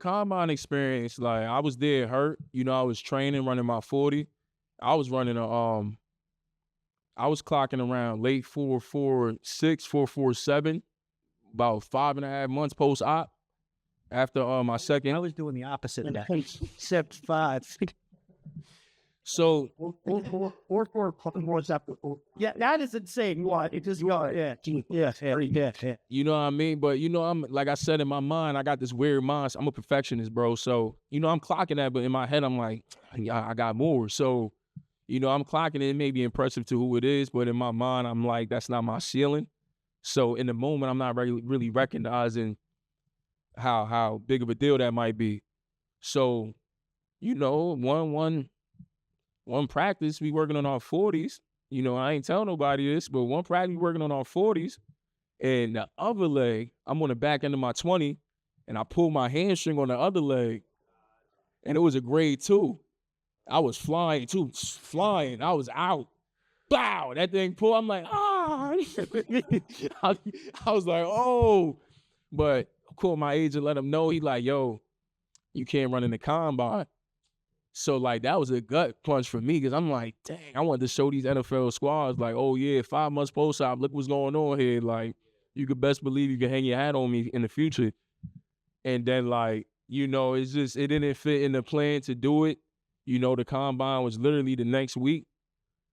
combine experience, like I was there hurt. You know, I was training, running my 40. I was running I was clocking around late 4.46, 4.47, about 5.5 months post-op after my I second. was doing the opposite of that. 7.5. So Yeah, that is insane. What? It just yeah. you know what I mean? But you know, I'm like I said, in my mind, I got this weird mind. I'm a perfectionist, bro. So, you know, I'm clocking that, but in my head, I'm like, yeah, I got more. So, you know, I'm clocking it. It may be impressive to who it is, but in my mind, I'm like, that's not my ceiling. So in the moment, I'm not really recognizing how big of a deal that might be. So, you know, one practice, we working on our 40s. You know, I ain't telling nobody this, but one practice, we working on our 40s. And the other leg, I'm on the back end of my 20, and I pulled my hamstring on the other leg, and it was a grade 2. I was flying too, flying. I was out. Bow, that thing pulled. I'm like, ah. I was like, oh. But I called my agent, let him know. He like, yo, you can't run in the combine. So, like, that was a gut punch for me because I'm like, dang, I wanted to show these NFL squads, like, oh, yeah, 5 months post-op, look what's going on here. Like, you could best believe you can hang your hat on me in the future. And then, like, you know, it's just, it didn't fit in the plan to do it. You know, the combine was literally the next week.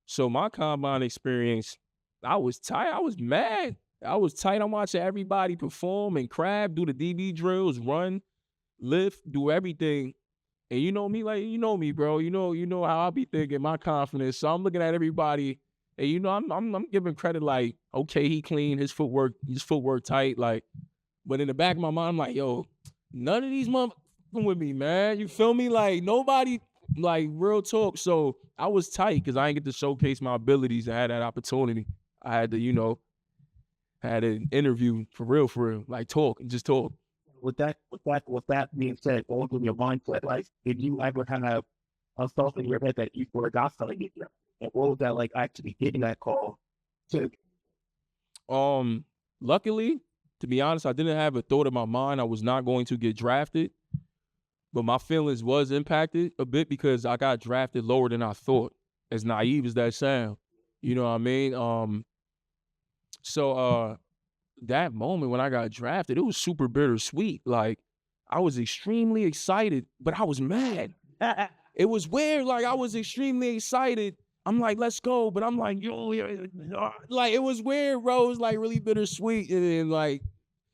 So my combine experience, I was tight. I was mad. I was tight. I'm watching everybody perform and crab, do the DB drills, run, lift, do everything. And you know me, like, you know me, bro. You know how I be thinking, my confidence. So I'm looking at everybody, and you know, I'm giving credit, like, okay, he clean, his footwork tight, like. But in the back of my mind, I'm like, yo, none of these motherfuckers with me, man. You feel me? Like, nobody, like, real talk. So I was tight because I didn't get to showcase my abilities. I had that opportunity. I had to, you know, had an interview for real, like talk and just talk. With that being said, going through your mindset, like, did you ever have a thought in your head that you were not selling it? And what was that like actually getting that call to? Luckily, to be honest, I didn't have a thought in my mind I was not going to get drafted, but my feelings was impacted a bit because I got drafted lower than I thought, as naive as that sound. You know what I mean? So that moment when I got drafted, it was super bittersweet. Like, I was extremely excited, but I was mad. It was weird. Like, I was extremely excited. I'm like, let's go. But I'm like, yo, like, it was weird, bro. It was like really bittersweet. And then, like,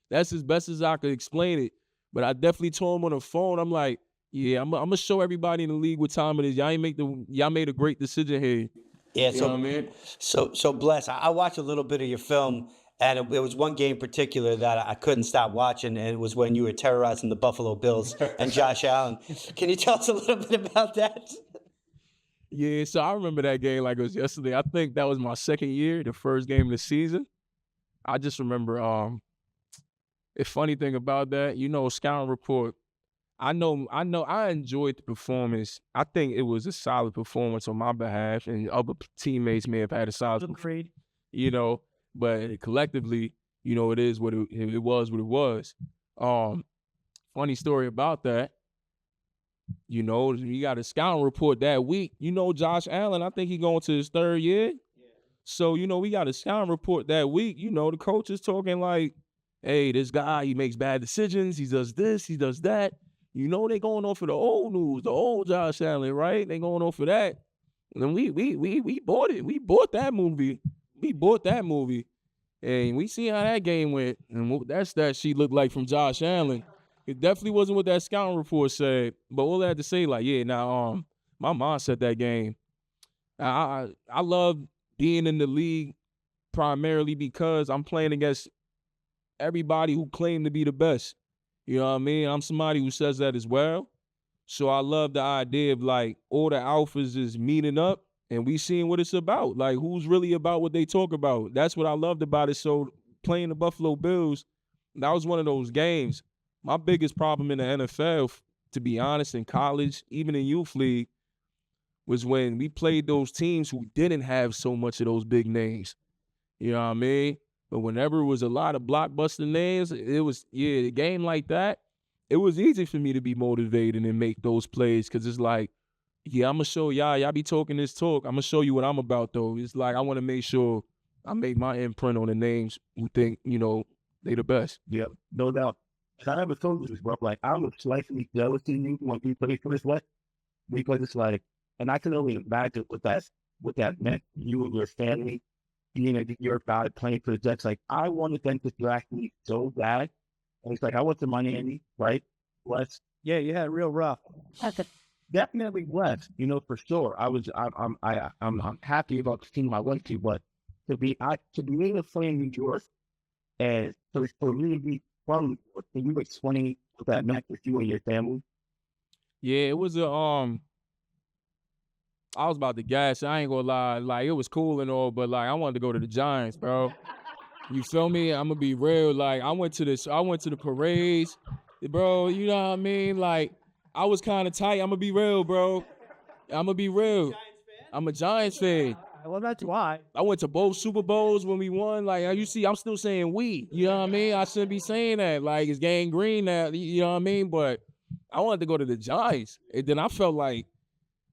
that's as best as I could explain it. But I definitely told him on the phone, I'm like, yeah, I'm gonna show everybody in the league what time it is. Y'all made a great decision here. Yeah, You know what I mean? so Bless. I watched a little bit of your film, and it was one game in particular that I couldn't stop watching, and it was when you were terrorizing the Buffalo Bills and Josh Allen. Can you tell us a little bit about that? Yeah, so I remember that game like it was yesterday. I think that was my second year, the first game of the season. I just remember the funny thing about that, you know, scouting report. I enjoyed the performance. I think it was a solid performance on my behalf, and other teammates may have had a solid performance, you know, but collectively, you know, it is what it was what it was. Funny story about that, you know, you got a scouting report that week. You know, Josh Allen, I think he going to his 3rd year. So, you know, we got a scouting report that week. You know, the coach is talking like, hey, this guy, he makes bad decisions. He does this, he does that. You know, they going on for the old news, the old Josh Allen, right? They going on for that. And we bought it. We bought that movie. And we see how that game went. And that's that she looked like from Josh Allen. It definitely wasn't what that scouting report said. But all I had to say, like, yeah, now my mindset that game. I love being in the league primarily because I'm playing against everybody who claim to be the best. You know what I mean? I'm somebody who says that as well. So I love the idea of, like, all the alphas is meeting up and we seeing what it's about. Like, who's really about what they talk about. That's what I loved about it. So playing the Buffalo Bills, that was one of those games. My biggest problem in the NFL, to be honest, in college, even in youth league, was when we played those teams who didn't have so much of those big names. You know what I mean? But whenever it was a lot of blockbuster names, it was, yeah, a game like that, it was easy for me to be motivated and make those plays because it's like, yeah, I'm gonna show y'all be talking this talk. I'm gonna show you what I'm about though. It's like I want to make sure I make my imprint on the names who think, they the best. Yeah, no doubt. And I never told you this, bro. Like, I was slightly jealous of you when we played for this way because it's like, and I can only imagine what that meant you and your family being a year about it, playing for the Jets. Like, I wanted them to draft me so bad. And it's like, I went to Miami, right? West. Yeah, you had real rough. Definitely West, for sure. I'm happy about the team I went to, but to be able to play in New York and for me to be from New York, can you explain what that meant with you and your family? Yeah, it was I was about to gas. I ain't gonna lie. Like, it was cool and all, but like, I wanted to go to the Giants, bro. You feel me? I'm gonna be real. Like, I went to the parades, bro. You know what I mean? Like, I was kind of tight. I'm gonna be real, bro. I'm gonna be real. I'm a Giants fan. Well, that's why. I went to both Super Bowls when we won. Like, you see, I'm still saying we. You know what I mean? I shouldn't be saying that. Like, it's gang green now. You know what I mean? But I wanted to go to the Giants. And then I felt like,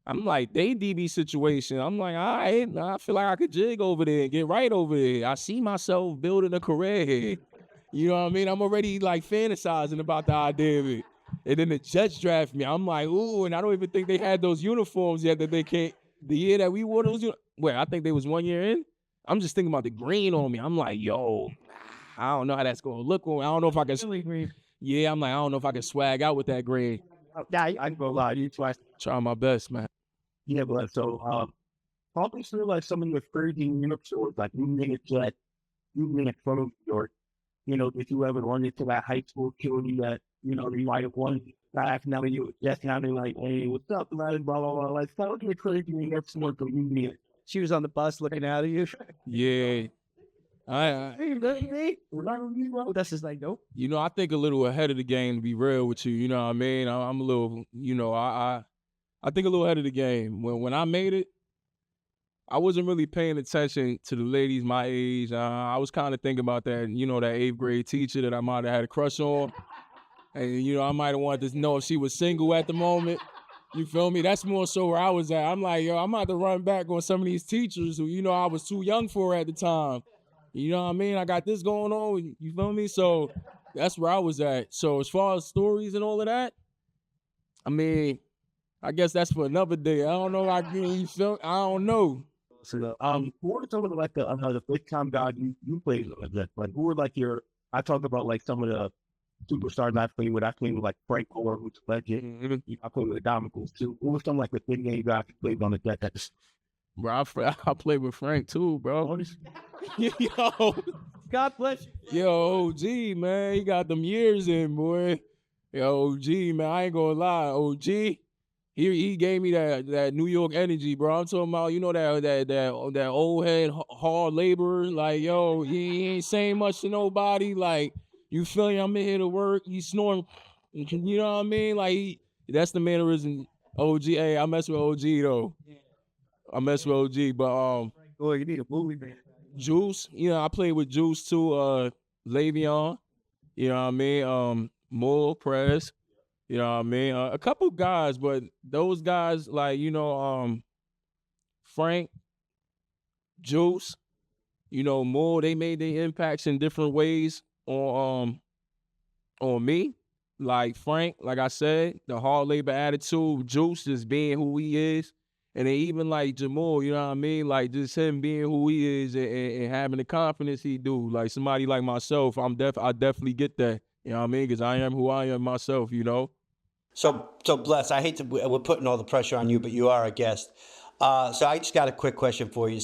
I'm like, they DB situation. I'm like, all right, I feel like I could jig over there and get right over there. I see myself building a career here. You know what I mean? I'm already like fantasizing about the idea of it. And then the Jets draft me. I'm like, ooh, and I don't even think they had those uniforms yet that they can't. The year that we wore those, I think they was 1 year in. I'm just thinking about the green on me. I'm like, yo, I don't know how that's going to look on me. I don't know if I can. Really green. Yeah, I'm like, I don't know if I can swag out with that green. Yeah, I can go lie. You twice. Try my best, man. Yeah, but so talk me through like some of your crazy episodes, like you made it Jet, you made it from New York. Did you ever run into that high school kid that, you might have won back now you were just kind of like, hey, what's up, man? Blah blah blah. Like, some of your crazy episodes that you made. She was on the bus looking at you. Yeah. Hey, that's just like, nope. I think a little ahead of the game, to be real with you. You know what I mean? I'm a little, I think a little ahead of the game. When I made it, I wasn't really paying attention to the ladies my age. I was kind of thinking about that, that 8th grade teacher that I might have had a crush on. And, I might have wanted to know if she was single at the moment. You feel me? That's more so where I was at. I'm like, yo, I'm about to run back on some of these teachers who, I was too young for at the time. You know what I mean? I got this going on. You feel me? So that's where I was at. So as far as stories and all of that, I mean, I guess that's for another day. I don't know. I don't know. So, who were some of the big time guys you played with? Like, who were like I talk about like some of the superstars I played with. I played with like Frank Gore, who's a legend. Mm-hmm. I played with the Domicals too. Who were some like the big name guys you played on the Jets? Bro, I played with Frank too, bro. Yo, God bless you. Yo, OG, man, he got them years in, boy. Yo, OG, man, I ain't gonna lie, OG. He gave me that New York energy, bro. I'm talking about, that old head hard laborer. Like, yo, he ain't saying much to nobody. Like, you feel me? I'm in here to work. He's snoring. You know what I mean? Like, that's the mannerism. OG, hey, I mess with OG though. I mess with OG, but Boy, you need a movie, man. Juice, I played with Juice too. Le'Veon, you know what I mean? Moore, Prez. You know what I mean? A couple guys, but those guys like, Frank, Juice, Moore, they made their impacts in different ways on me. Like Frank, like I said, the hard labor attitude, Juice just being who he is. And then even like Jamal, you know what I mean? Like just him being who he is and having the confidence he do. Like somebody like myself, I definitely get that. You know what I mean? Because I am who I am myself, So Bless, I hate we're putting all the pressure on you, but you are a guest. So I just got a quick question for you.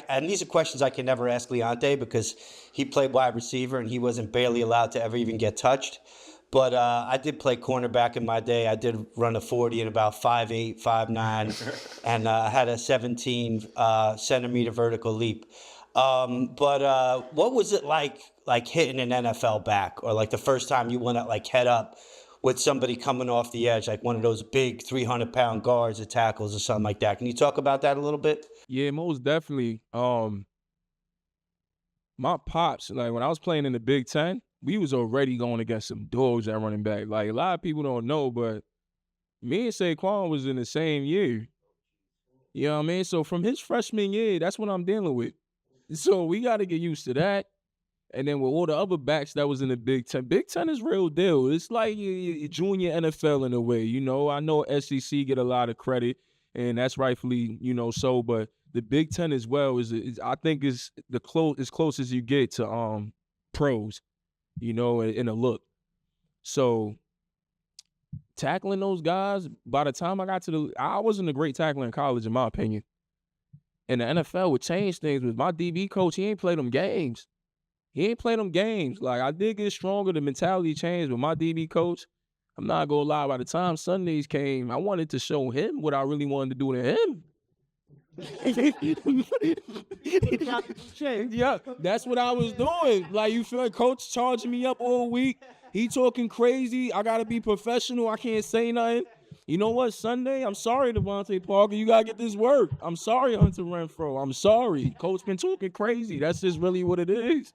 And these are questions I can never ask Leonte because he played wide receiver and he wasn't barely allowed to ever even get touched. But I did play cornerback in my day. I did run a 40 in about 5'8", 5'9", and I had a 17 centimeter vertical leap. But what was it like hitting an NFL back, or like the first time you went like head up with somebody coming off the edge, like one of those big 300-pound guards or tackles or something like that? Can you talk about that a little bit? Yeah, most definitely. My pops, like when I was playing in the Big Ten, we was already going against some dogs at running back. Like, a lot of people don't know, but me and Saquon was in the same year. You know what I mean? So from his freshman year, that's what I'm dealing with. So we got to get used to that. And then with all the other backs that was in the Big Ten is real deal. It's like your junior NFL in a way. You know, I know SEC get a lot of credit, and that's rightfully, so. But the Big Ten as well is I think is as close as you get to pros, in a look. So tackling those guys, by the time I wasn't a great tackler in college, in my opinion. And the NFL would change things with my DB coach. He ain't play them games. Like, I did get stronger. The mentality changed with my DB coach. I'm not going to lie. By the time Sundays came, I wanted to show him what I really wanted to do to him. Yeah, that's what I was doing. Like, you feel like coach charging me up all week. He talking crazy. I got to be professional. I can't say nothing. You know what, Sunday? I'm sorry, Devontae Parker. You got to get this work. I'm sorry, Hunter Renfrow. I'm sorry. Coach been talking crazy. That's just really what it is.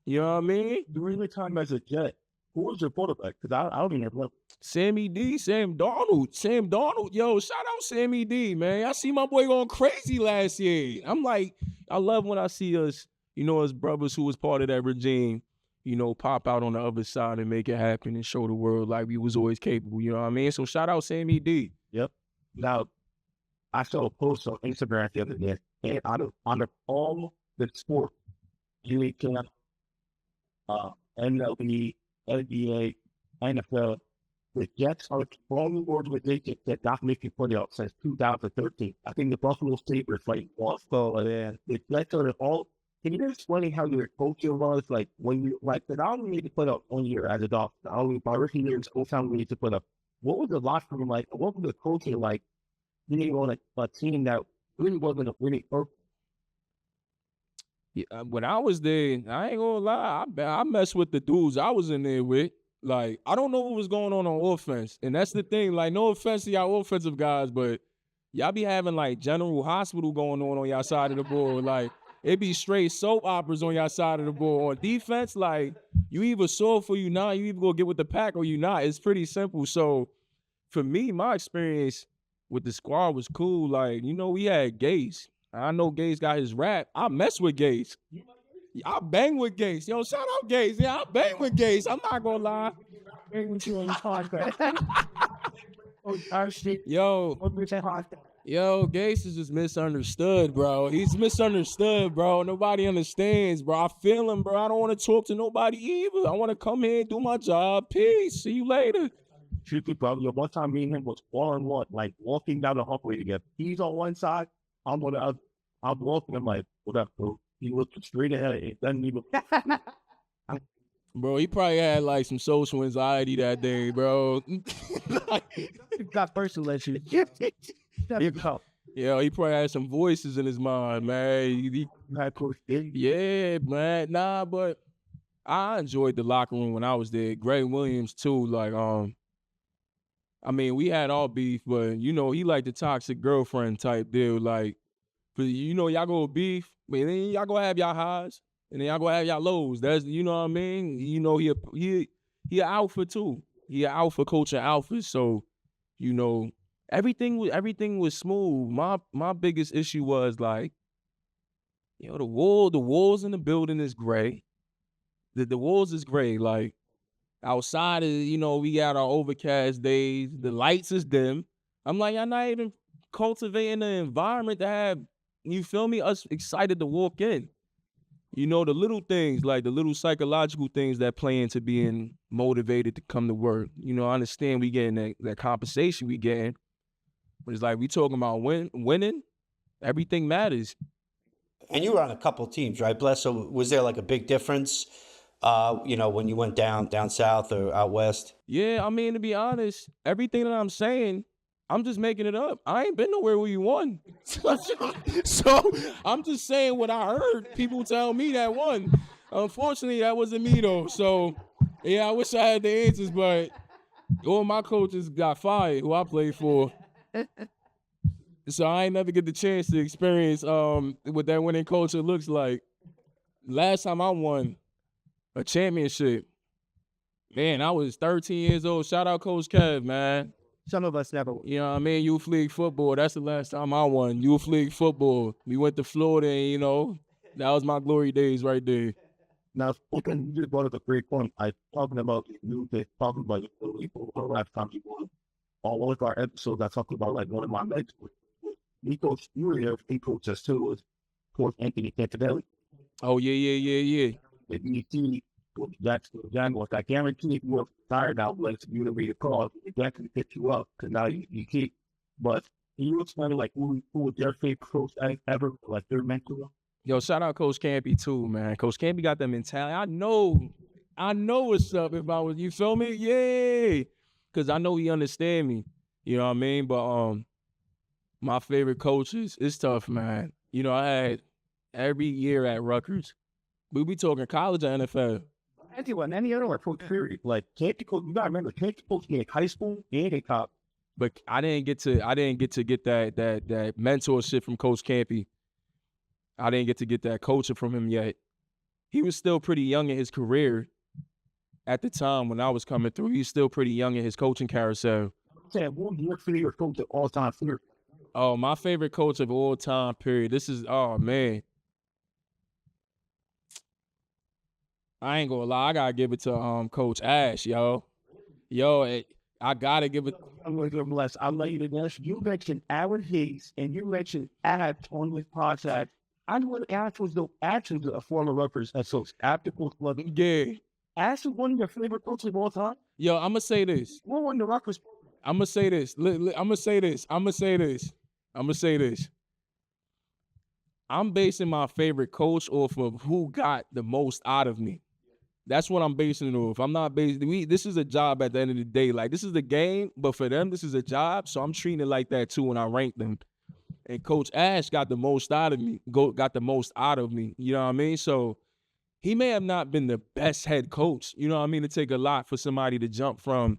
You know what I mean? During the time as a Jet, who was your quarterback? Because I don't even know. Sammy D, Sam Darnold. Yo, shout out Sammy D, man. I see my boy going crazy last year. I'm like, I love when I see us, as brothers who was part of that regime, pop out on the other side and make it happen and show the world like we was always capable. You know what I mean? So shout out Sammy D. Yep. Now, I saw a post on Instagram the other day, and out of all the sports, you can MLB, NBA, NFL, the Jets are the only organization that not making playoffs since 2013. I think the Buffalo Sabres like also, and the Jets are all. Can you explain how your culture was like when you like? Because I only made to put up 1 year as a doctor. I only my rookie year in school time we need to put up. What was the locker room like? What was the culture like? Being on a team that really wasn't a winning purpose. Yeah, when I was there, I ain't gonna lie, I messed with the dudes I was in there with. Like, I don't know what was going on offense. And that's the thing. Like, no offense to y'all offensive guys, but y'all be having, like, General Hospital going on y'all side of the board. Like, it be straight soap operas on y'all side of the board. On defense, like, you either soft or you not. You either go get with the pack or you not. It's pretty simple. So, for me, my experience with the squad was cool. Like, we had Gates. I know Gates got his rap. I mess with Gates. I bang with Gates. Yo, shout out Gates. Yeah, I bang with Gates. I'm not gonna lie. Bang with you on the podcast. Yo, Gates is just misunderstood, bro. He's misunderstood, bro. Nobody understands, bro. I feel him, bro. I don't want to talk to nobody either. I want to come here and do my job. Peace. See you later. Truthfully, bro, one time me and him was 1-on-1, like walking down the hallway together. He's on one side, I'm on the other. I'm walking. I'm like, what up, bro? He looked straight ahead. It doesn't even. Bro, he probably had like some social anxiety that day, bro. Got personal issues. You go. Yeah, he probably had some voices in his mind, man. Yeah, man. Nah, but I enjoyed the locker room when I was there. Greg Williams too. Like, I mean, we had all beef, but he like the toxic girlfriend type deal. Like, y'all go beef, but then y'all go have y'all highs, and then y'all go have y'all lows. That's what I mean. He an alpha too. He an alpha coach and alpha. So, everything was smooth. My biggest issue was like, the walls in the building is gray. The walls is gray. Like, outside is, we got our overcast days. The lights is dim. I'm like, y'all not even cultivating an environment to have, you feel me, us excited to walk in. The little things, like the little psychological things that play into being motivated to come to work. I understand we getting that compensation we getting, but it's like we talking about winning, everything matters. And you were on a couple teams, right, Bless? So was there like a big difference, when you went down south or out west? Yeah, I mean, to be honest, everything that I'm saying, I'm just making it up. I ain't been nowhere where you won. So I'm just saying what I heard people tell me that won. Unfortunately, that wasn't me, though. So, yeah, I wish I had the answers, but all my coaches got fired who I played for. So I ain't never get the chance to experience what that winning culture looks like. Last time I won, A championship. Man, I was 13 years old. Shout out Coach Kev, man. Some of us never. You know what I mean? Youth League football. That's the last time I won. Youth League football. We went to Florida and, you know, that was my glory days right there. Now, you just brought up a great point. I talking about you, talking about the last time you won. All of our episodes, I talked about like one of my mentors. He coached, you were here, he coached us too, was Coach Anthony Cantavelli. Oh, yeah. If you see what Jackson Jaguars, I guarantee if you were tired out, like you would be a call, Jackson pick you up because now you keep. But you was kind of like who was your favorite coach ever, like their mentor? Yo, shout out Coach Campy too, man. Coach Campy got that mentality. I know what's up if I was, you feel me? Yeah. Cause I know he understand me. You know what I mean? But my favorite coaches, it's tough, man. You know, I had every year at Rutgers. We be talking college or NFL. Anyone, any other coach period. Like Canty coach, you gotta remember Canty coach in high school and in college. But I didn't get to get that mentorship from Coach Campy. I didn't get to get that coaching from him yet. He was still pretty young in his career at the time when I was coming through. He's still pretty young in his coaching carousel. What was your favorite coach of all time? Oh, my favorite coach of all time, period. This is, oh, man. I ain't gonna lie. I gotta give it to Coach Ash, yo. I gotta give it. I'm going to bless. I'll let you to guess. You mentioned Aaron Hayes and you mentioned Ash on this podcast. I know what Ash was actually a former Rutgers coach after Coach Levin. Yeah. Ash was one of your favorite coaches of all time. Yo, I'm gonna say this. What won the Rutgers? I'm gonna say this. I'm gonna say this. I'm basing my favorite coach off of who got the most out of me. That's what I'm basing it off. I'm not basing. This is a job at the end of the day. Like, this is the game, but for them, this is a job. So I'm treating it like that too when I rank them. And Coach Ash got the most out of me. Got the most out of me. You know what I mean? So he may have not been the best head coach. You know what I mean? It take a lot for somebody to jump from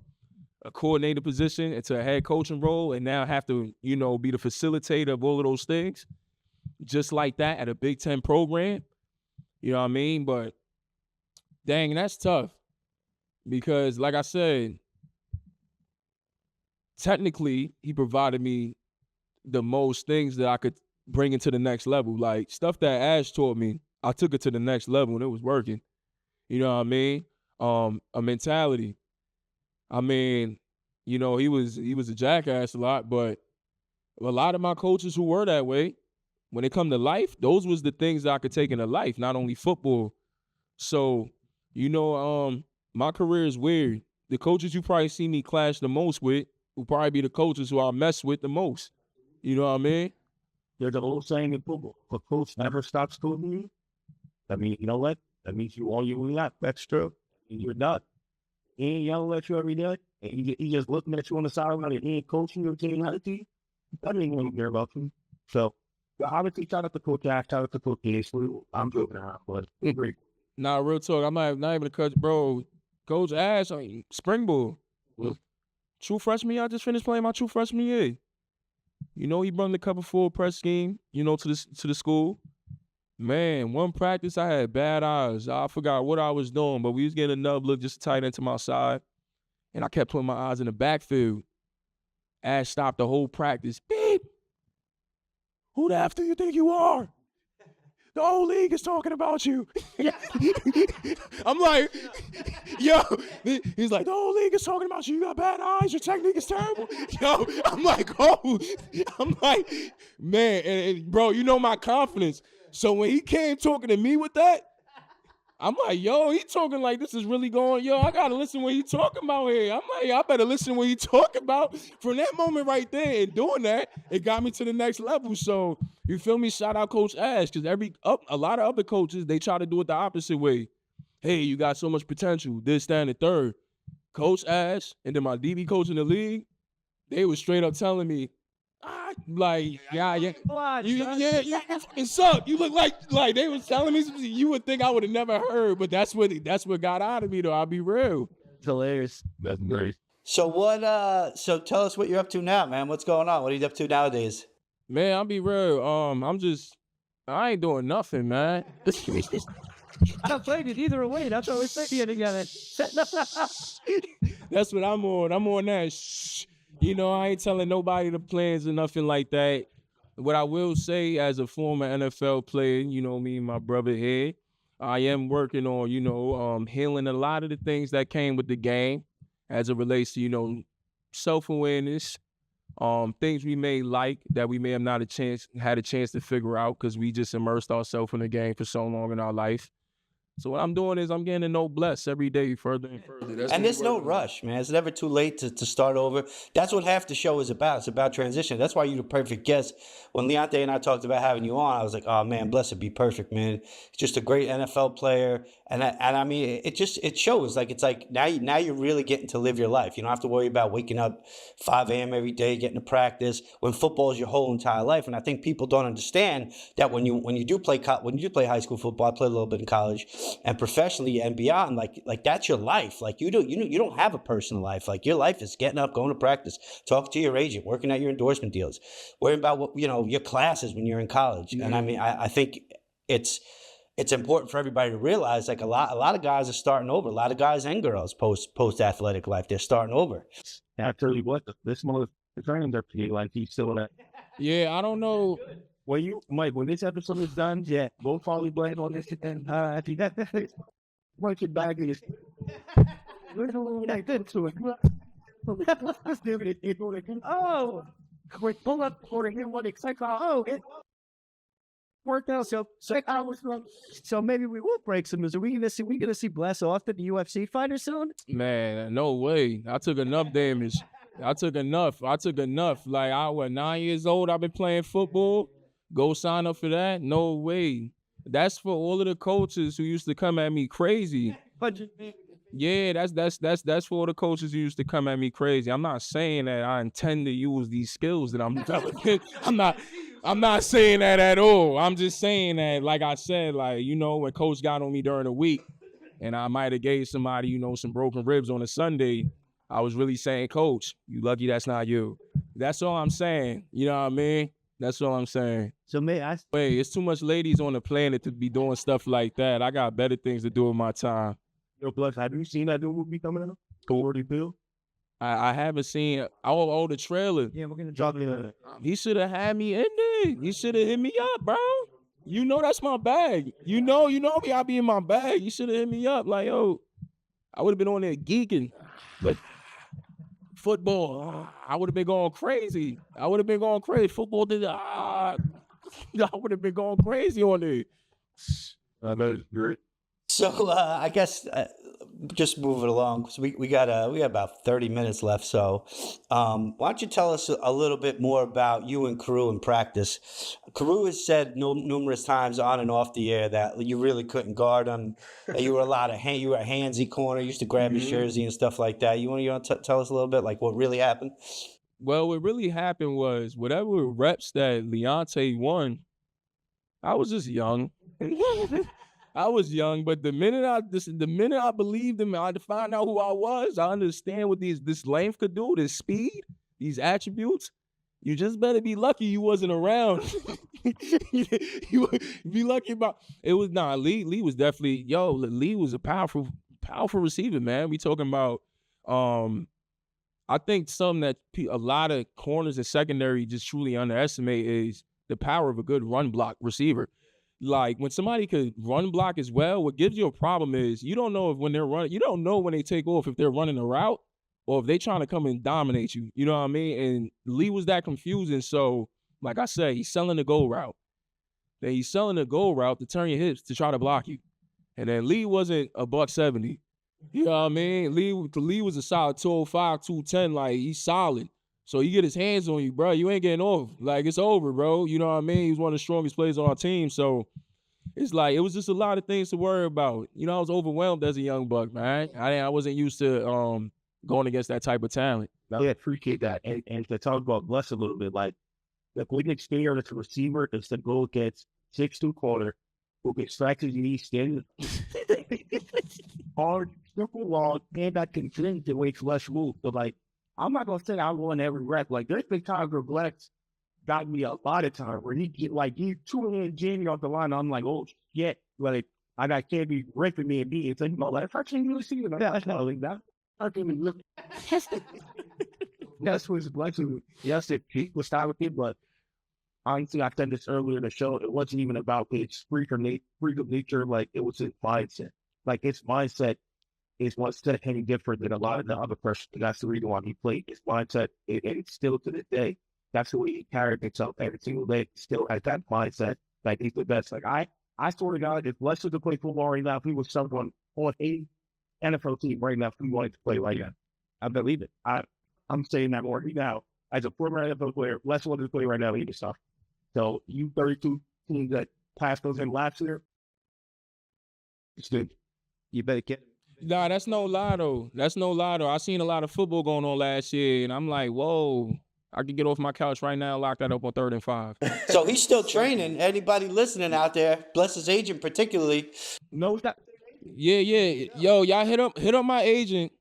a coordinator position into a head coaching role and now have to, you know, be the facilitator of all of those things. Just like that at a Big Ten program. You know what I mean? But dang, that's tough. Because like I said, technically he provided me the most things that I could bring into the next level. Like stuff that Ash taught me, I took it to the next level and it was working. You know what I mean? A mentality. I mean, you know, he was a jackass a lot, but a lot of my coaches who were that way, when it come to life, those was the things that I could take into life, not only football. So, you know, my career is weird. The coaches you probably see me clash the most with will probably be the coaches who I mess with the most. You know what I mean? There's an old saying in football: "A coach never stops coaching you." I mean, you know what? That means you all you got. That's true. And you're done. He ain't yelling at you every day. And he just looking at you on the sideline and he ain't coaching you or taking out to you. That ain't gonna care about you. So, obviously, shout out to Coach Ash, shout out to Coach Ash. I'm joking around, but great. Nah, real talk. I'm not even a coach, bro. Coach Ash, springboard. True freshman year, I just finished playing my true freshman year. You know, he brought the cover full press scheme, you know, to the school. Man, one practice, I had bad eyes. I forgot what I was doing, but we was getting a nub look just tight into my side. And I kept putting my eyes in the backfield. Ash stopped the whole practice. Beep. Who the F do you think you are? The whole league is talking about you. I'm like, yo, he's like, the whole league is talking about you. You got bad eyes. Your technique is terrible. Yo, I'm like, oh, man, and bro, you know my confidence. So when he came talking to me with that, I'm like, yo, he talking like this is really going, yo, I got to listen what he talking about here. I'm like, I better listen what he talking about. From that moment right there and doing that, it got me to the next level. So, you feel me? Shout out Coach Ash, because a lot of other coaches, they try to do it the opposite way. Hey, you got so much potential, this, that, and the third. Coach Ash and then my DB coach in the league, they was straight up telling me, you fucking suck. You look like they was telling me something you would think I would have never heard, but that's what got out of me though. I'll be real. It's hilarious. That's great. So so tell us what you're up to now, man. What's going on? What are you up to nowadays? Man, I'll be real. I ain't doing nothing, man. I played it either way. That's what we're saying together. That's what I'm on. I'm on that. Shh. You know, I ain't telling nobody the plans or nothing like that. What I will say as a former NFL player, you know, me and my brother here, I am working on, healing a lot of the things that came with the game as it relates to, self-awareness, things we may like that we may have not had a chance to figure out because we just immersed ourselves in the game for so long in our life. So what I'm doing is I'm getting to know Bless every day further and further. That's And what there's no rush, man. It's never too late to start over. That's what half the show is about. It's about transition. That's why you're the perfect guest. When Leonte and I talked about having you on, I was like, oh man, Bless would be perfect, man. He's just a great NFL player. And I mean, it shows. Like, it's like now you're really getting to live your life. You don't have to worry about waking up 5 a.m. every day, getting to practice, when football is your whole entire life. And I think people don't understand that when you do play high school football, I played a little bit in college, and professionally and beyond, like that's your life. Like you don't have a personal life. Like your life is getting up, going to practice, talking to your agent, working at your endorsement deals, worrying about what your classes when you're in college. Mm-hmm. And I mean, I think it's important for everybody to realize, like a lot of guys are starting over. A lot of guys and girls post athletic life, they're starting over. And I tell you what, this mother training up here, like he's still that. Yeah, I don't know. Well, Mike, when this episode is done, yeah, we'll probably blame on this and I think that once your bag is like that to it. Oh, we pull up for him what expect. Oh, it worked out. So maybe we will break some news. Are we gonna see Bless off at the UFC fighter soon? Man, no way. I took enough damage. I took enough. Like I was 9 years old. I've been playing football. Go sign up for that? No way. That's for all of the coaches who used to come at me crazy. Yeah, that's for all the coaches who used to come at me crazy. I'm not saying that I intend to use these skills that I'm developing. I'm not saying that at all. I'm just saying that, like I said, like, when coach got on me during the week and I might have gave somebody, some broken ribs on a Sunday, I was really saying, Coach, you lucky that's not you. That's all I'm saying. You know what I mean? That's all I'm saying. So Wait, it's too much ladies on the planet to be doing stuff like that. I got better things to do with my time. Yo, Bless, have you seen that new movie coming out? Authority Bill? I haven't seen the trailer. Yeah, we're gonna drop it. He should have had me in there. He should have hit me up, bro. That's my bag. You know me, I be in my bag. You should have hit me up. Like, yo, I would have been on there geeking. But football, I would have been going crazy. Football did I would have been going crazy on there. I know it's great. So I guess just moving along, because we got about 30 minutes left. So why don't you tell us a little bit more about you and Carew in practice? Carew has said numerous times on and off the air that you really couldn't guard him. That you were a handsy corner. You used to grab his jersey and stuff like that. You want to tell us a little bit like what really happened? Well, what really happened was whatever reps that Leonte won, I was just young. I was young, but the minute I believed him, I found out who I was. I understand what this length could do, this speed, these attributes. You just better be lucky you wasn't around. You be lucky about it. Was not Lee was definitely Lee was a powerful receiver, man. We talking about I think something that a lot of corners and secondary just truly underestimate is the power of a good run block receiver. Like when somebody could run block as well, what gives you a problem is you don't know if when they're running, you don't know when they take off if they're running a route or if they trying to come and dominate you. You know what I mean? And Lee was that confusing. So, like I said, he's selling the go route. Then he's selling the go route to turn your hips to try to block you. And then Lee wasn't a $170. You know what I mean? Lee was a solid 205, 210. Like he's solid. So he get his hands on you, bro. You ain't getting off. Like, it's over, bro. You know what I mean? He's one of the strongest players on our team. So it's like, it was just a lot of things to worry about. I was overwhelmed as a young buck, man. I wasn't used to going against that type of talent. I appreciate that. And to talk about Bless a little bit, like, the quick experience as a receiver is to go against 6'2" corner who can strike his knees, stand hard, simple long, and that can fling the way it's less move. So, like, I'm not going to say I'm going every rep. Like, there's been times where Bless got me a lot of time where he get, like, he 2 hands jammy off the line. I'm like, oh, shit. Like, And I can't be raping me and me. It's like, no, like, I can't really see it. That's not like that. I can't even look. That's what's blessing. Yes, it peaked with it, but honestly, I said this earlier in the show. It wasn't even about his freak of nature. Like, it was his mindset. Like, his mindset is what set him different than a lot of the other person. That's the reason why he played. His mindset, and it's still to this day, that's the way he carried himself every single day. He still has that mindset. Like, he's the best. Like, I swear to God, if Lester could play football right now, if he was someone on a NFL team right now, if he wanted to play right now, I believe it. I'm saying that more now. As a former NFL player, Lester wanted to play right now, he just stuff. So you 32 teams that passed those in last year, it's good. You better get it. Nah, that's no lie though. That's no lie though. I seen a lot of football going on last year, and I'm like, whoa, I could get off my couch right now, lock that up on 3rd and 5. So he's still training. Anybody listening out there, bless his agent particularly. No, that. Yeah. Yo, y'all hit up my agent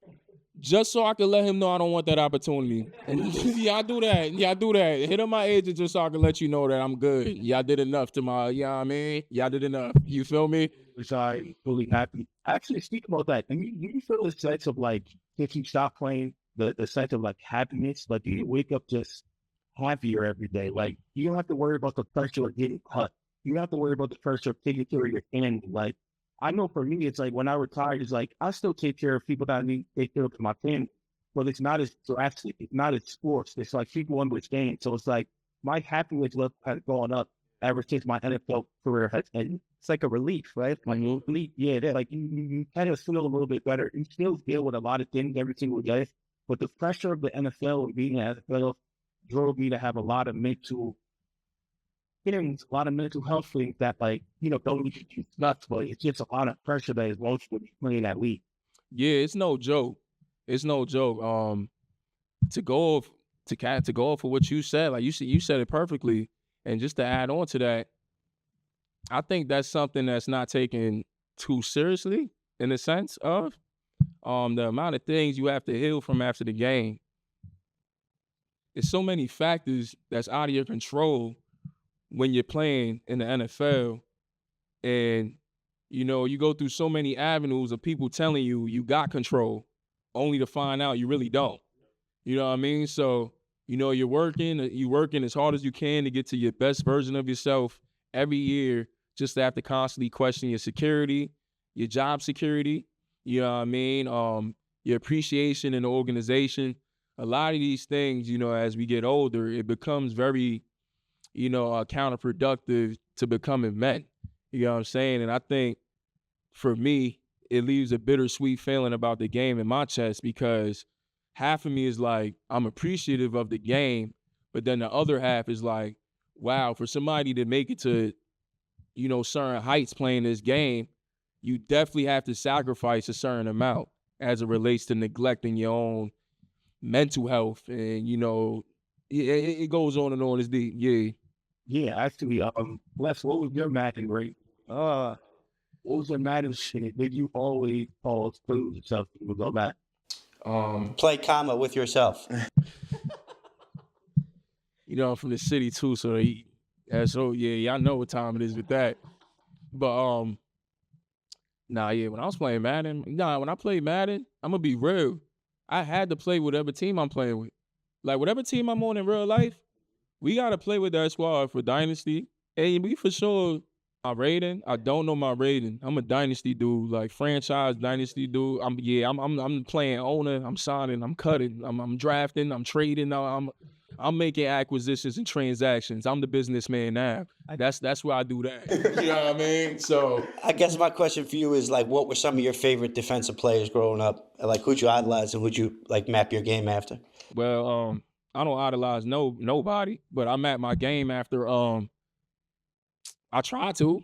just so I can let him know I don't want that opportunity. Y'all do that. Hit up my agent just so I can let you know that I'm good. Y'all did enough to my, you know what I mean? Y'all did enough. You feel me? Which I'm fully happy. Actually, speak about that. And you feel the sense of like, if you stop playing, the sense of like happiness, like you wake up just happier every day. Like, you don't have to worry about the pressure of getting cut. You don't have to worry about the pressure of taking care of your family. Like, I know for me, it's like when I retired, it's like I still take care of people that I need to take care of my family. But it's not as drastic. It's not as sports. It's like people understand. So it's like my happiness level has gone up ever since my NFL career has ended. It's like a relief, right? Like relief, yeah. Like you kind of feel a little bit better. You still deal with a lot of things every single day, but the pressure of the NFL and being an NFL drove me to have a lot of mental things, a lot of mental health things that, like, don't need to nuts, but it's just a lot of pressure that is most when you playing that league. Yeah, it's no joke. It's no joke. To go off of what you said, like you said it perfectly. And just to add on to that, I think that's something that's not taken too seriously in the sense of the amount of things you have to heal from after the game. There's so many factors that's out of your control when you're playing in the NFL, and you go through so many avenues of people telling you you got control, only to find out you really don't. You know what I mean? So, you're working as hard as you can to get to your best version of yourself every year, just to have to constantly question your security, your job security, you know what I mean? Your appreciation in the organization. A lot of these things, as we get older, it becomes very, counterproductive to becoming men. You know what I'm saying? And I think for me, it leaves a bittersweet feeling about the game in my chest, because half of me is like, I'm appreciative of the game, but then the other half is like, wow, for somebody to make it to, certain heights playing this game, you definitely have to sacrifice a certain amount as it relates to neglecting your own mental health. And, it goes on and on. It's deep. Yeah. Yeah, actually, Les, what was your Madden rate? What was your Madden shit? Did you always pause through yourself when you go back? Play comma with yourself. I'm from the city too, so y'all know what time it is with that. But when I was playing Madden, when I played Madden, I'm gonna be real. I had to play whatever team I'm playing with. Like, whatever team I'm on in real life, we gotta play with that squad for Dynasty. And we for sure, my rating, I don't know my rating. I'm a Dynasty dude, like franchise Dynasty dude. I'm playing owner, I'm signing, I'm cutting, I'm drafting, I'm trading, I'm making acquisitions and transactions. I'm the businessman now. That's where I do that. You know what I mean? So I guess my question for you is, like, what were some of your favorite defensive players growing up? Like, who'd you idolize and who'd you like map your game after? Well, I don't idolize nobody, but I map my game after I try to.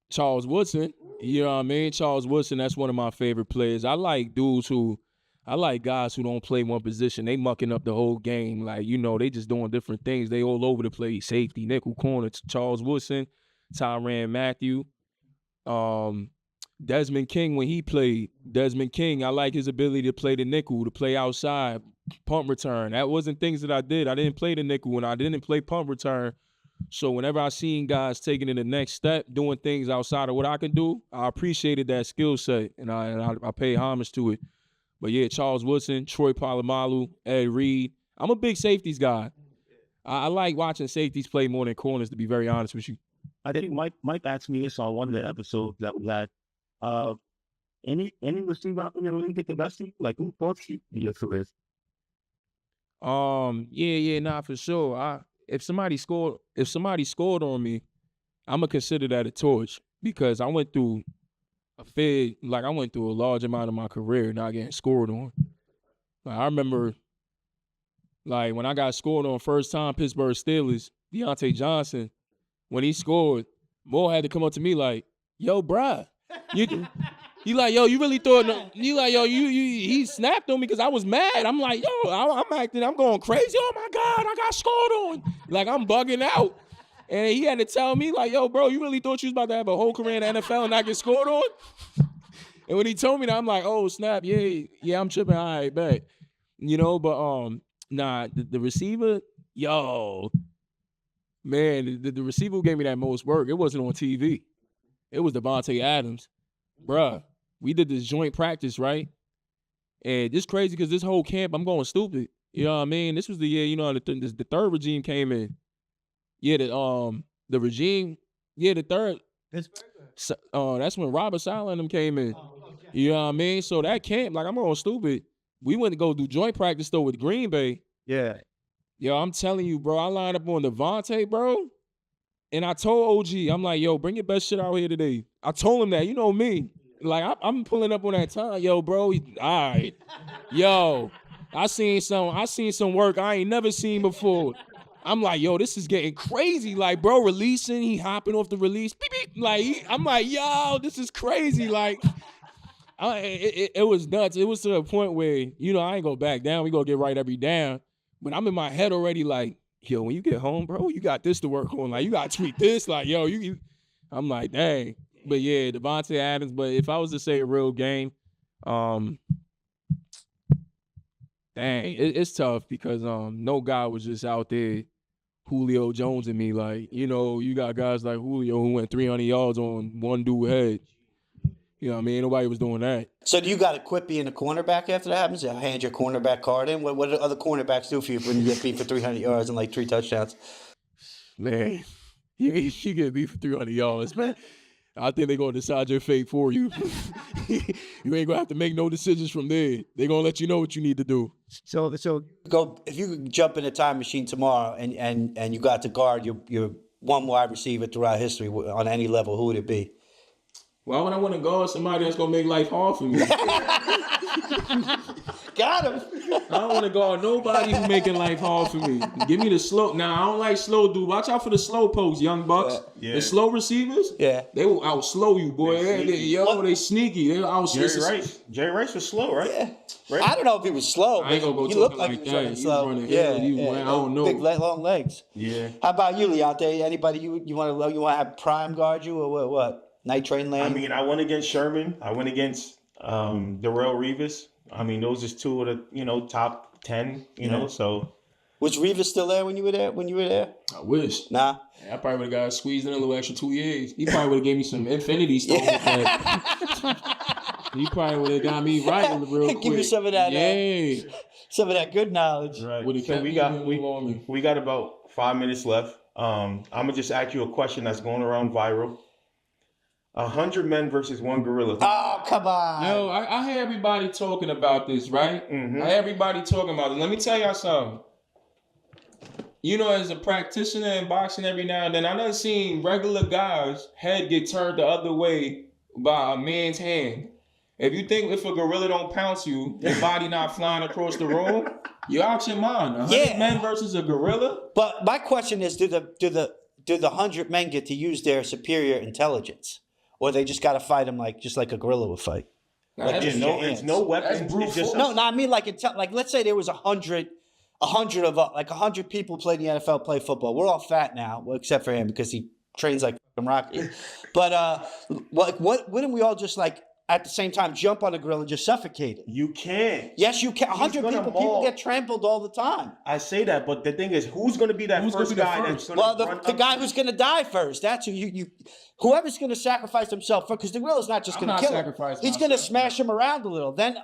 Charles Woodson. You know what I mean? Charles Woodson, that's one of my favorite players. I like guys who don't play one position. They mucking up the whole game. Like, they just doing different things. They all over the place. Safety, nickel, corner. Charles Woodson, Tyrann Mathieu. Desmond King, when he played. Desmond King, I like his ability to play the nickel, to play outside, punt return. That wasn't things that I did. I didn't play the nickel, and I didn't play punt return. So whenever I seen guys taking it the next step, doing things outside of what I can do, I appreciated that skill set, and I pay homage to it. But yeah, Charles Woodson, Troy Polamalu, Ed Reed. I'm a big safeties guy. I like watching safeties play more than corners, to be very honest with you. I think Mike asked me this on one of the episodes that we had. Any receiver out in the league get the best of you? Like, who thought you your career? Nah, for sure. If somebody scored on me, I'm gonna consider that a torch because I went through a large amount of my career not getting scored on. Like, I remember, like, when I got scored on first time, Pittsburgh Steelers, Deontay Johnson, when he scored, Mo had to come up to me like, "Yo, bruh, he like, yo, you really thought?" He like, yo, he snapped on me because I was mad. I'm like, yo, I'm going crazy. Oh my God, I got scored on. Like, I'm bugging out. And he had to tell me, like, yo, bro, you really thought you was about to have a whole career in the NFL and not get scored on? And when he told me that, I'm like, oh, snap, yeah, I'm tripping. All right, bet. But nah, the receiver, yo, man, the receiver who gave me that most work, it wasn't on TV. It was Devontae Adams. Bruh, we did this joint practice, right? And it's crazy because this whole camp, I'm going stupid. You know what I mean? This was the year, the third regime came in. Yeah, the regime, the third. That's when Robert Saleh and them came in. You know what I mean? So that camp, like, I'm going stupid. We went to go do joint practice, though, with Green Bay. Yeah. Yo, I'm telling you, bro, I lined up on Devontae, bro. And I told OG, I'm like, yo, bring your best shit out here today. I told him that, you know me. Like, I'm pulling up on that time. Yo, bro, all right. Yo, I seen some work I ain't never seen before. I'm like, yo, this is getting crazy. Like, bro, releasing, he hopping off the release. Beep, beep. Like, I'm like, yo, this is crazy. Like, it was nuts. It was to the point where, I ain't gonna back down. We gonna get right every down. But I'm in my head already like, yo, when you get home, bro, you got this to work on. Like, you got to tweak this. Like, yo, I'm like, dang. But yeah, Devontae Adams. But if I was to say a real game, it's tough because no guy was just out there Julio Jones and me. Like, you got guys like Julio who went 300 yards on one dude's head. You know what I mean? Nobody was doing that. So do you got to quit being a cornerback after that happens? You hand your cornerback card in? What do other cornerbacks do for you when you get beat for 300 yards and like 3 touchdowns? Man, you get beat for 300 yards, man. I think they're going to decide your fate for you. You ain't going to have to make no decisions from there. They're going to let you know what you need to do. So If you could jump in a time machine tomorrow and you got to guard your one wide receiver throughout history on any level, who would it be? Why would I want to guard somebody that's going to make life hard for me? Got him. I don't want to guard nobody who making life hard for me. Give me the slow. Now, I don't like slow dude. Watch out for the slow pokes, young bucks. Yeah. The slow receivers, they will outslow you, boy. They sneaky. They Jerry Rice was slow, right? Yeah. Right? I don't know if he was slow. I ain't gonna go he talking looked like like he was that. running He slow. was running head. I don't know. Big long legs. Yeah. How about you, Leonte? Anybody you want to have Prime guard you or what? Night Train Lane? I mean, I went against Sherman. I went against Darrell Revis. I mean, those are two of the, top 10, so. Was Revis still there when you were there? I wish. Nah. Yeah, I probably would have got squeezed in a little extra 2 years. He probably would have gave me some Infinity Stones. He probably would have got me right real quick. Give me some of that. Yeah. Some of that good knowledge. Right. So we got about 5 minutes left. I'm gonna just ask you a question that's going around viral. 100 men versus one gorilla. Oh, come on. Yo, I hear everybody talking about this, right? Mm-hmm. I hear everybody talking about it. Let me tell y'all something. As a practitioner in boxing every now and then, I done seen regular guys' head get turned the other way by a man's hand. If you think if a gorilla don't pounce you, your body not flying across the room, you're out your mind. 100 men versus a gorilla? But my question is, do the 100 men get to use their superior intelligence? Or they just got to fight him just like a gorilla would fight? It's no weapons. It's just I mean like let's say there was 100 people playing the NFL, play football. We're all fat now, well, except for him because he trains like fucking Rocky. But wouldn't we all just at the same time jump on a gorilla and just suffocate it. You can't. Yes, you can. 100 gonna people maul. get trampled all the time. I say that, but the thing is, who's going to be that Who's gonna first be the guy first? that's going to Well, the guy who's going to die first. That's who you whoever's going to sacrifice himself first, because the gorilla's not just I'm going to not kill him. sacrificing He's going to myself. smash him around a little. Then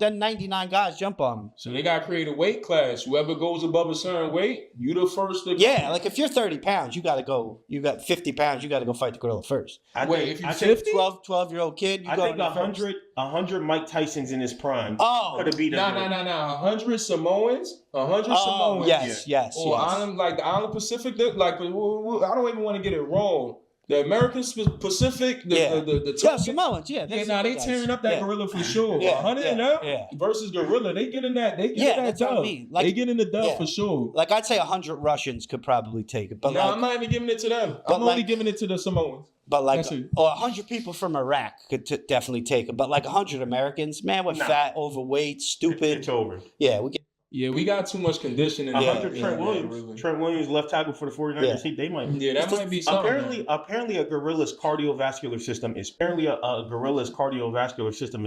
99 guys jump on him. So they gotta create a weight class. Whoever goes above a certain weight, you the first to Yeah, like if you're 30 pounds, you got to go. You got 50 pounds, you got to go fight the gorilla first. Wait, if you're I think 50? 12-year-old kid, you I go think in there first. 100 Mike Tyson's in his prime. Oh. Could have beat him. Nah. 100 Samoans. 100 Oh, Samoans. yes. Or island, like the island Pacific. Like I don't even want to get it wrong. The American Pacific, the Yeah, Samoans, yeah. they tearing up that gorilla for sure. Yeah, 100 and up versus gorilla, they get in that. They get in that that's what I dub. mean. Like, they get in the dub for sure. Like I'd say 100 Russians could probably take it, but No, like, I'm not even giving it to them. but I'm only like- giving it to the Samoans. but like, That's it. or 100 people from Iraq could definitely take it. But like 100 Americans, man, we're fat, overweight, stupid. It's over. Yeah, we get. Yeah, we got too much conditioning. 100 Yeah, Trent yeah, Williams. really. Trent Williams, left tackle for the 49ers. Yeah. They might. Yeah, that might be something. Apparently, a gorilla's cardiovascular system is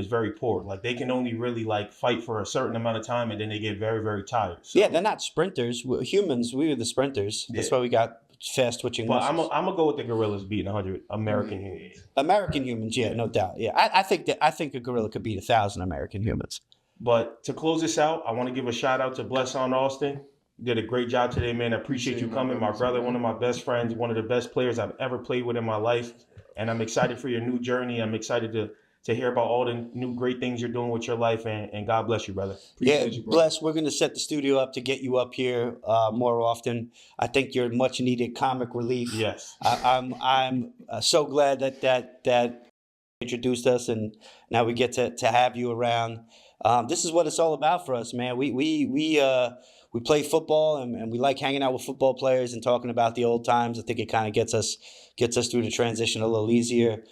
very poor. Like they can only really like fight for a certain amount of time, and then they get very, very tired. So. Yeah, they're not sprinters. Humans, we were the sprinters. That's why we got fast twitching But muscles. I'm gonna go with the gorillas beating 100 American humans. American humans, yeah, no doubt. Yeah, I think a gorilla could beat 1,000 American humans. But to close this out, I want to give a shout out to Bless on Austin. You did a great job today, man. I appreciate you coming. My brother, one of my best friends, one of the best players I've ever played with in my life. And I'm excited for your new journey. I'm excited to hear about all the new great things you're doing with your life. And God bless you, brother. Appreciate you, bro. Bless. We're going to set the studio up to get you up here more often. I think you're much needed comic relief. Yes. I'm so glad that introduced us, and now we get to have you around. This is what it's all about for us, man. We play football and we like hanging out with football players and talking about the old times. I think it kind of gets us through the transition a little easier.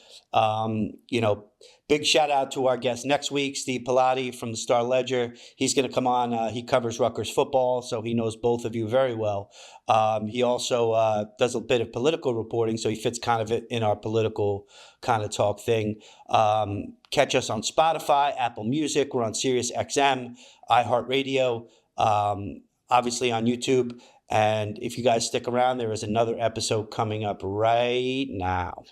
Big shout out to our guest next week, Steve Pilati from the Star Ledger. He's going to come on. He covers Rutgers football, so he knows both of you very well. He also does a bit of political reporting, so he fits kind of in our political kind of talk thing. Catch us on Spotify, Apple Music. We're on Sirius XM, iHeartRadio, obviously on YouTube. And if you guys stick around, there is another episode coming up right now.